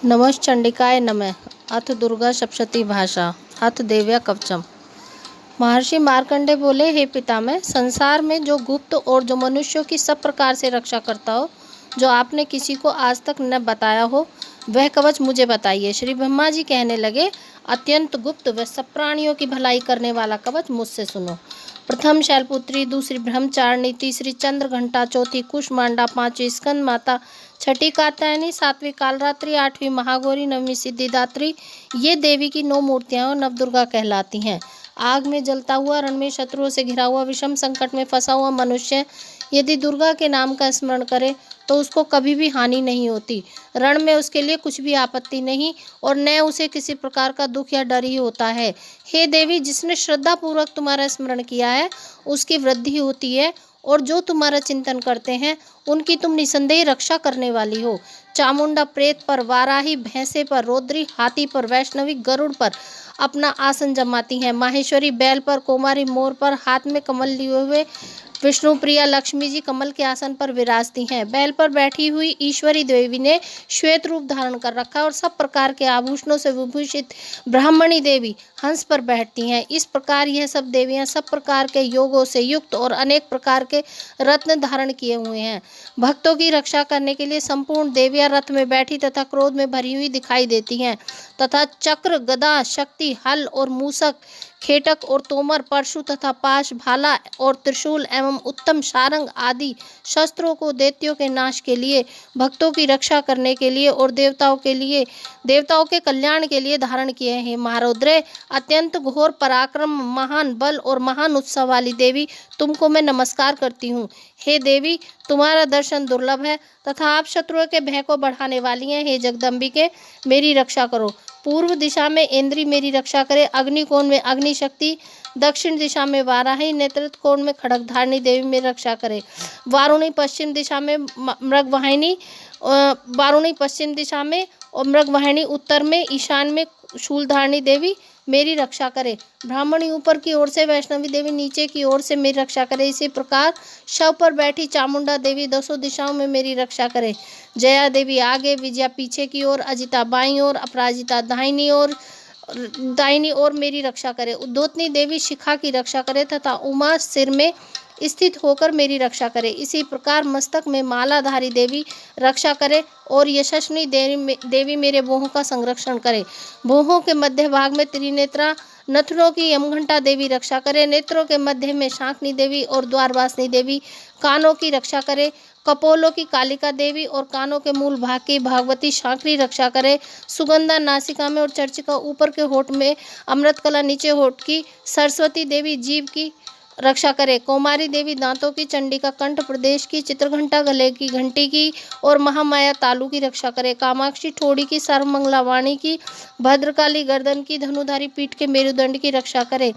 नमश्चंडिकाय नमः। अथ दुर्गा सप्तशती भाषा। अथ देव्या कवचम। महर्षि मार्कंडे बोले, हे पितामह, संसार में जो गुप्त और जो मनुष्यों की सब प्रकार से रक्षा करता हो, जो आपने किसी को आज तक न बताया हो, वह कवच मुझे बताइए। श्री ब्रह्मा जी कहने लगे, अत्यंत गुप्त व सब प्राणियों की भलाई करने वाला कवच मुझसे सुनो। प्रथम शैलपुत्री, दूसरी ब्रह्मचारिणी, तीसरी चंद्रघंटा, चौथी कुष्मांडा, पांचवी स्कंद माता, छठी कात्यायनी, सातवीं कालरात्रि, आठवीं महागौरी, नववीं सिद्धिदात्री, ये देवी की 9 मूर्तियां और नवदुर्गा कहलाती हैं। आग में जलता हुआ, रण में शत्रुओं से घिरा हुआ, विषम संकट में फंसा हुआ मनुष्य यदि दुर्गा के नाम का स्मरण करे तो उसको कभी भी हानि नहीं होती। रण में उसके लिए कुछ भी आपत्ति नहीं और न उसे किसी प्रकार का दुख या डर ही होता है। हे देवी, जिसने श्रद्धा पूर्वक तुम्हारा स्मरण किया है उसकी वृद्धि होती है और जो तुम्हारा चिंतन करते हैं उनकी तुम निसंदेह रक्षा करने वाली हो। चामुंडा प्रेत पर, वाराही भैंसे पर, रौद्री हाथी पर, वैष्णवी गरुड़ पर अपना आसन जमाती हैं। माहेश्वरी बैल पर, कुमारी मोर पर, हाथ में कमल लिए हुए विष्णु प्रिया लक्ष्मी जी कमल के आसन पर विराजती हैं। बैल पर बैठी हुई ईश्वरी देवी ने श्वेत रूप धारण कर रखा है और सब प्रकार के आभूषणों से विभूषित ब्राह्मणी देवी हंस पर बैठती हैं। इस प्रकार यह सब देवियां सब प्रकार के योगों से युक्त और अनेक प्रकार के रत्न धारण किए हुए हैं। भक्तों की रक्षा करने के लिए संपूर्ण देवियां रथ में बैठी तथा क्रोध में भरी हुई दिखाई देती हैं तथा चक्र, गदा, शक्ति, हल और मूसक, खेटक और तोमर, परशु तथा पाश, भाला और त्रिशूल एवं उत्तम सारंग आदि शस्त्रों को दैत्यों के नाश के लिए, भक्तों की रक्षा करने के लिए और देवताओं के कल्याण के लिए धारण किए हैं। महारौद्रे, अत्यंत घोर पराक्रम, महान बल और महान उत्साह वाली देवी, तुमको मैं नमस्कार करती हूँ। हे देवी, तुम्हारा दर्शन दुर्लभ है तथा आप शत्रुओं के भय को बढ़ाने वाली हैं। हे जगदम्बिके, मेरी रक्षा करो। पूर्व दिशा में इंद्री मेरी रक्षा करे, अग्नि कोण में अग्नि शक्ति, दक्षिण दिशा में वाराही, नेतृत्व कोण में खड्गधारिणी देवी मेरी रक्षा करे। वारुणी पश्चिम दिशा में और मृगवाहिनी उत्तर में, ईशान में शूलधारिणी देवी मेरी रक्षा करे। ब्राह्मणी ऊपर की ओर से, वैष्णवी देवी नीचे की ओर से मेरी रक्षा करे। इसी प्रकार शव पर बैठी चामुंडा देवी 200 दिशाओं में मेरी रक्षा करे। जया देवी आगे, विजया पीछे की ओर, अजिता बाईं ओर, अपराजिता दाहिनी ओर मेरी रक्षा करे। उद्योतनी देवी शिखा की रक्षा करे तथा उमा सिर में स्थित होकर मेरी रक्षा करे। इसी प्रकार मस्तक में मालाधारी देवी रक्षा करे और यशस्विनी देवी मेरे भोहों का संरक्षण करे। भोहों के मध्य भाग में त्रिनेत्रा नथनों की यमघंटा देवी रक्षा करे। नेत्रों के मध्य में शांकनी देवी और द्वारवासिनी देवी कानों की रक्षा करे। कपोलों की कालिका देवी और कानों के मूल भाग की भागवती शांकरी रक्षा करे। सुगंधा नासिका में और चर्चिका ऊपर के होठ में, अमृतकला नीचे होठ की, सरस्वती देवी जीभ की रक्षा करे। कौमारी देवी दांतों की, चंडिका कंठ प्रदेश की, चित्रघंटा गले की घंटी की और महामाया तालु की रक्षा करे। कामाक्षी ठोड़ी की, सर्वमंगला वाणी की, भद्रकाली गर्दन की, धनुधारी पीठ के मेरुदंड की रक्षा करे।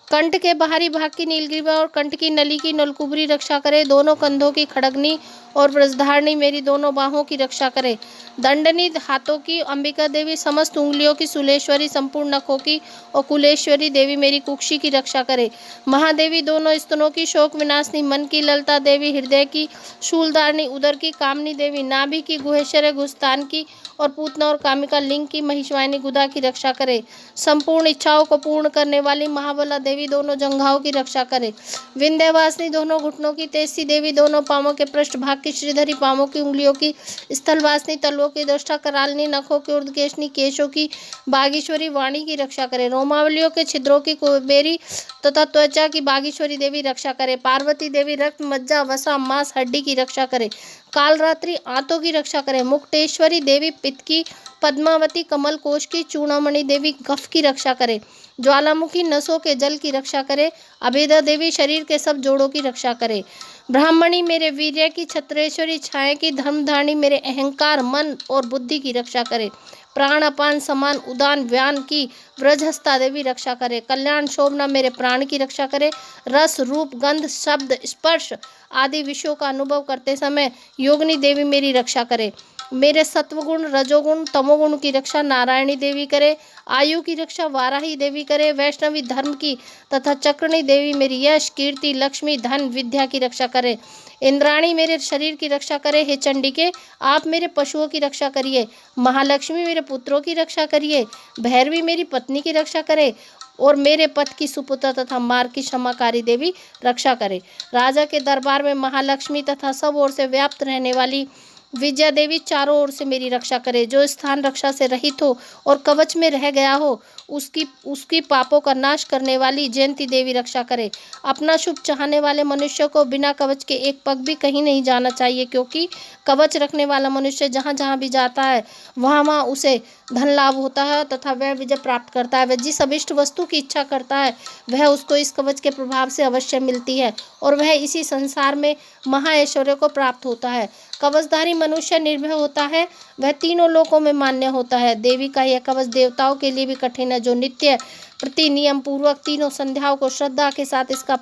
कंठ के बाहरी भाग की नीलग्रीवा और कंठ की नली की नलकुबरी रक्षा करे। दोनों कंधों की खड़गनी और व्रजधारणी मेरी दोनों बाहों की रक्षा करे। दंडनी हाथों की अंबिका देवी, समस्त उंगलियों की सुलेश्वरी, संपूर्ण नखों की और कुलेश्वरी देवी मेरी कुक्षी की रक्षा करे। महादेवी दोनों स्तनों की, शोक विनाशिनी मन की, ललता देवी हृदय की, शूलधारणी उदर की, कामनी देवी नाभि की, गुहेश्वरी गुस्तान की और पूतना और कामिका लिंग की, महिषवाहिनी गुदा की रक्षा करे। संपूर्ण इच्छाओं को पूर्ण करने वाली महाबला देवी दोनों जंघाओं की रक्षा करे। विंध्यवासिनी दोनों घुटनों की, तेजसी देवी दोनों पांवों के पृष्ठ भाग की, श्रीधरी पांवों की उंगलियों की, स्थलवासिनी तलवों की, दृष्टा करालिनी नखों की, ऊर्ध्वकेशनी केशों की, बागीश्वरी वाणी की रक्षा करे। रोमावलियों के छिद्रों की कुबेरी तथा त्वचा की बागीश्वरी देवी रक्षा करे। पार्वती देवी रक्त, मज्जा, वसा, मांस, हड्डी की रक्षा करे। कालरात्रि आंतों की रक्षा करे। मुक्तेश्वरी देवी पित्त की, पद्मावती कमल कोश की, चूड़ामणि देवी कफ की रक्षा करे। ज्वालामुखी नसों के जल की रक्षा करे। अभेदा देवी शरीर के सब जोड़ों की रक्षा करे। ब्राह्मणी मेरे वीर्य की, छत्रेश्वरी छाया की, धर्मधारिणी मेरे अहंकार, मन और बुद्धि की रक्षा करे। प्राण अपान समान उदान व्यान की, व्रजहस्ता देवी रक्षा करे। कल्याण शोभना मेरे प्राण की रक्षा करे। रस, रूप, गंध, शब्द, स्पर्श आदि विषयों का अनुभव करते समय योगिनी देवी मेरी रक्षा करे। मेरे सत्वगुण, रजोगुण, तमोगुण की रक्षा नारायणी देवी करे। आयु की रक्षा वाराही देवी करे। वैष्णवी धर्म की तथा चक्रणी देवी मेरी यश, कीर्ति, लक्ष्मी, धन, विद्या की रक्षा करे। इंद्राणी मेरे शरीर की रक्षा करे। हे चंडिके, आप मेरे पशुओं की रक्षा करिए। महालक्ष्मी मेरे पुत्रों की रक्षा करिए। भैरवी मेरी पत्नी की रक्षा करे और मेरे पथ की सुपुत्र तथा मार्ग की क्षमाकारी देवी रक्षा करे। राजा के दरबार में महालक्ष्मी तथा सब ओर से व्याप्त रहने वाली विजया देवी चारों ओर से मेरी रक्षा करे। जो स्थान रक्षा से रहित हो और कवच में रह गया हो, उसकी पापों का नाश करने वाली जयंती देवी रक्षा करे। अपना शुभ चाहने वाले मनुष्य को बिना कवच के एक पग भी कहीं नहीं जाना चाहिए, क्योंकि कवच रखने वाला मनुष्य जहाँ जहाँ भी जाता है वहाँ वहाँ उसे धन लाभ होता है तथा वह विजय प्राप्त करता है। वह जिस अभिष्ट वस्तु की इच्छा करता है वह उसको इस कवच के प्रभाव से अवश्य मिलती है और वह इसी संसार में महाऐश्वर्य को प्राप्त होता है। कवचधारी मनुष्य निर्भय होता है, वह तीनों लोकों में मान्य होता है। देवी का यह कवच देवताओं के लिए भी कठिन है। जो नित्य प्रति नियम पूर्वक तीनों संध्याओं को श्रद्धा के साथ इसका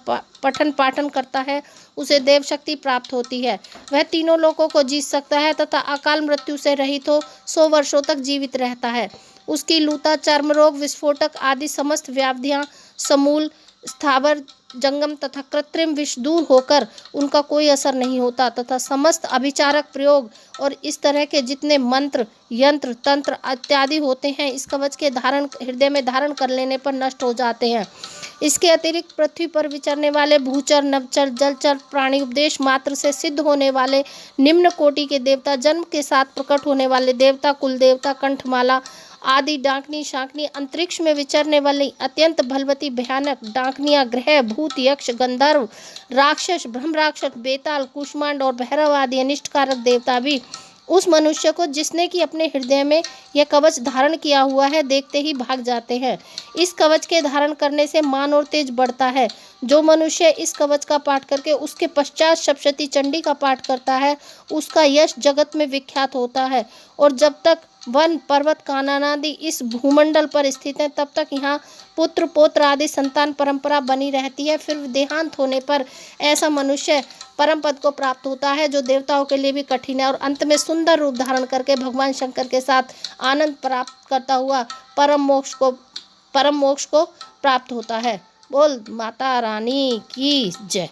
पठन पाठन करता है, उसे देव शक्ति प्राप्त होती है। वह तीनों लोकों को जीत सकता है तथा अकाल मृत्यु से रहित हो 100 वर्षों तक जीवित रहता है। उसकी लूता, चर्म रोग, विस्फोटक आदि समस्त व्याधियां समूल, स्थावर, जंगम तथा कृत्रिम विष दूर होकर उनका कोई असर नहीं होता तथा समस्त अभिचारक प्रयोग और इस तरह के जितने मंत्र, यंत्र, तंत्र इत्यादि होते हैं इस कवच के हृदय में धारण कर लेने पर नष्ट हो जाते हैं। इसके अतिरिक्त पृथ्वी पर विचरने वाले भूचर, नभचर, जलचर प्राणी, उपदेश मात्र से सिद्ध होने वाले निम्न कोटि के देवता, जन्म के साथ प्रकट होने वाले देवता, कुल देवता, कंठमाला आदि, डाकनी, शाकनी, अंतरिक्ष में विचरने वाली अत्यंत बलवती भयानक डाकनियां, ग्रह, भूत, यक्ष, गंधर्व, राक्षस, ब्रह्म राक्षस, बेताल, कुष्मांड और भैरव आदि अनिष्टकारक देवता भी उस मनुष्य को, जिसने कि अपने हृदय में यह कवच धारण किया हुआ है, देखते ही भाग जाते हैं। इस कवच के धारण करने से मान और तेज बढ़ता है। जो मनुष्य इस कवच का पाठ करके उसके पश्चात सप्तशती चंडी का पाठ करता है, उसका यश जगत में विख्यात होता है। और जब तक वन, पर्वत, कानन आदि इस भूमंडल पर स्थित हैं, तब तक यहाँ पुत्र, पौत्र आदि संतान परंपरा बनी रहती है। फिर देहांत होने पर ऐसा मनुष्य परम पद को प्राप्त होता है, जो देवताओं के लिए भी कठिन है, और अंत में सुंदर रूप धारण करके भगवान शंकर के साथ आनंद प्राप्त करता हुआ परम मोक्ष को प्राप्त होता है। बोल माता रानी की जय।